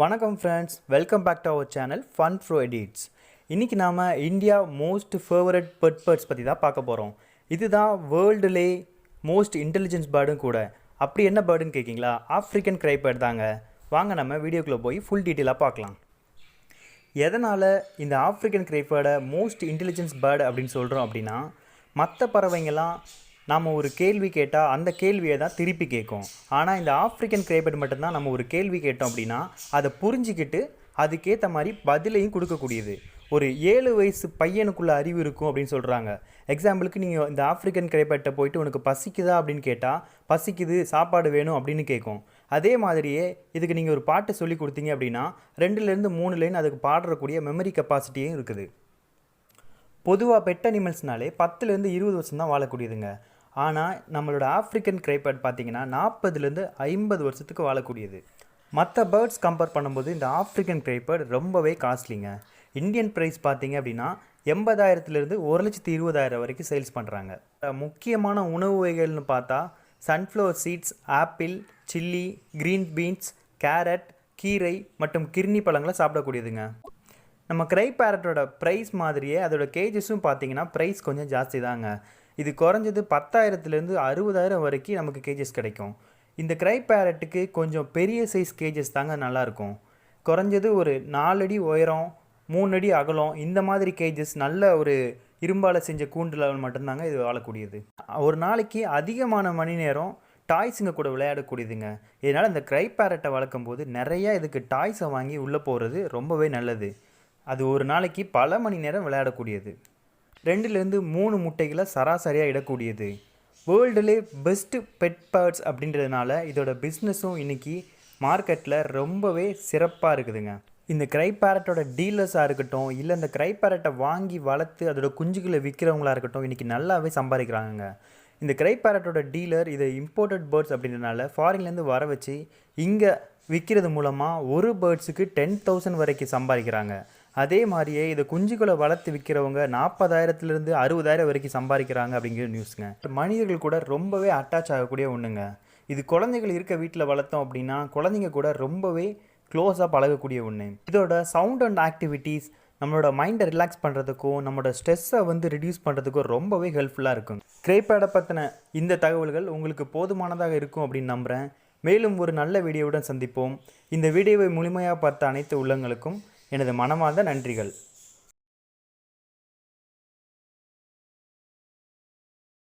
வணக்கம் friends, welcome back to our channel fun bro edits. இன்றைக்கி நாம் இந்தியா மோஸ்ட் ஃபேவரட் பேர்ட்ஸ் பற்றி தான் பார்க்க போகிறோம். இதுதான் வேர்ல்டுலே மோஸ்ட் இன்டெலிஜென்ஸ் பேர்டும் கூட. அப்படி என்ன பேர்டுன்னு கேட்கிங்களா? ஆஃப்ரிக்கன் கிரை பேர்ட் தாங்க. வாங்க நம்ம வீடியோக்குள்ளே போய் ஃபுல் டீட்டெயிலாக பார்க்கலாம். எதனால் இந்த ஆஃப்ரிக்கன் கிரை பேர்டை மோஸ்ட் இன்டெலிஜென்ஸ் பேர்டு அப்படின்னு சொல்கிறோம் அப்படின்னா, மற்ற பறவைங்கள்லாம் நாம் ஒரு கேள்வி கேட்டால் அந்த கேள்வியை தான் திருப்பி கேட்கும். ஆனால் இந்த ஆஃப்ரிக்கன் கிரை பேர்ட் மட்டும்தான் நம்ம ஒரு கேள்வி கேட்டோம் அப்படின்னா அதை புரிஞ்சிக்கிட்டு அதுக்கேற்ற மாதிரி பதிலையும் கொடுக்கக்கூடியது. ஒரு 7 வயசு பையனுக்குள்ள அறிவு இருக்கும் அப்படின்னு சொல்கிறாங்க. எக்ஸாம்பிளுக்கு நீங்கள் இந்த ஆஃப்ரிக்கன் கிரை பேர்ட்டை போயிட்டு உனக்கு பசிக்குதா அப்படின்னு கேட்டால் பசிக்குது, சாப்பாடு வேணும் அப்படின்னு கேட்கும். அதே மாதிரியே இதுக்கு நீங்கள் ஒரு பாட்டு சொல்லி கொடுத்தீங்க அப்படின்னா 2லேருந்து 3 லைன் அதுக்கு பாடுறக்கூடிய மெமரி கெப்பாசிட்டியும் இருக்குது. பொதுவாக பெட் அனிமல்ஸ்னாலே 10லேருந்து 20 வருஷம் தான் வாழக்கூடியதுங்க. ஆனால் நம்மளோட ஆஃப்ரிக்கன் கிரை பேர்ட் பார்த்திங்கன்னா 40லேருந்து 50 வருஷத்துக்கு வாழக்கூடியது. மற்ற பேர்ட்ஸ் கம்பேர் பண்ணும்போது இந்த ஆஃப்ரிக்கன் கிரை பேர்ட் ரொம்பவே காஸ்ட்லிங்க. இந்தியன் ப்ரைஸ் பார்த்திங்க அப்படின்னா 80,000லேருந்து 1,20,000 வரைக்கும் சேல்ஸ் பண்ணுறாங்க. முக்கியமான உணவு வகைகள்னு பார்த்தா sunflower seeds, apple, chilli, green beans, carrot, கீரை மற்றும் கிர்னி பழங்களை சாப்பிடக்கூடியதுங்க. நம்ம கிரை பேரட்டோட ப்ரைஸ் மாதிரியே அதோட கேஜஸும் பார்த்திங்கன்னா ப்ரைஸ் கொஞ்சம் ஜாஸ்தி தாங்க. இது குறைஞ்சது 10,000லேருந்து 60,000 வரைக்கும் நமக்கு கேஜஸ் கிடைக்கும். இந்த கிரை பேரட்டுக்கு கொஞ்சம் பெரிய சைஸ் கேஜஸ் தாங்க நல்லாயிருக்கும். குறைஞ்சது ஒரு 4 அடி உயரம், 3 அடி அகலம், இந்த மாதிரி கேஜஸ் நல்ல ஒரு இரும்பால் செஞ்ச கூண்டுல மட்டும்தாங்க இது வாழக்கூடியது. ஒரு நாளைக்கு அதிகமான மணி நேரம் டாய்ஸுங்க கூட விளையாடக்கூடியதுங்க. இதனால் இந்த கிரை பேரட்டை வளர்க்கும் போது நிறையா இதுக்கு டாய்ஸை வாங்கி உள்ளே போகிறது ரொம்பவே நல்லது. அது ஒரு நாளைக்கு பல மணி நேரம் விளையாடக்கூடியது. 2லேருந்து 3 முட்டைகளை சராசரியாக இடக்கூடியது. வேர்ல்டுலே பெஸ்ட்டு பெட் பேர்ட்ஸ் அப்படின்றதுனால இதோட பிஸ்னஸும் இன்றைக்கி மார்க்கெட்டில் ரொம்பவே சிறப்பாக இருக்குதுங்க. இந்த கிரை பேரட்டோட டீலர்ஸாக இருக்கட்டும், இல்லை இந்த கிரை பேரட்டை வாங்கி வளர்த்து அதோட குஞ்சுகளை விற்கிறவங்களாக இருக்கட்டும், இன்றைக்கி நல்லாவே சம்பாதிக்கிறாங்க. இந்த கிரை பேரட்டோட டீலர் இதை இம்போர்ட்டட் பேர்ட்ஸ் அப்படின்றதுனால ஃபாரின்லேருந்து வர வச்சு இங்கே விற்கிறது மூலமாக ஒரு பேர்ட்ஸுக்கு 10,000 வரைக்கும் சம்பாதிக்கிறாங்க. அதே மாதிரியே இதை குஞ்சுகளை வளர்த்து விற்கிறவங்க 40,000லேருந்து 60,000 வரைக்கும் சம்பாதிக்கிறாங்க அப்படிங்கிற நியூஸுங்க. மனிதர்கள் கூட ரொம்பவே அட்டாச் ஆகக்கூடிய ஒன்றுங்க. இது குழந்தைகள் இருக்க வீட்டில் வளர்த்தோம் அப்படின்னா குழந்தைங்க கூட ரொம்பவே க்ளோஸாக பழகக்கூடிய ஒன்று. இதோட சவுண்ட் அண்ட் ஆக்டிவிட்டீஸ் நம்மளோட மைண்டை ரிலாக்ஸ் பண்ணுறதுக்கும் நம்மளோட ஸ்ட்ரெஸ்ஸை ரெடியூஸ் பண்ணுறதுக்கும் ரொம்பவே ஹெல்ப்ஃபுல்லாக இருக்கும். கிரை பேர்டை பற்றின இந்த தகவல்கள் உங்களுக்கு போதுமானதாக இருக்கும் அப்படின்னு நம்புகிறேன். மேலும் ஒரு நல்ல வீடியோவுடன் சந்திப்போம். இந்த வீடியோவை முழுமையாக பார்த்த அனைத்து உள்ளங்களுக்கும் எனது மனமார்ந்த நன்றிகள்.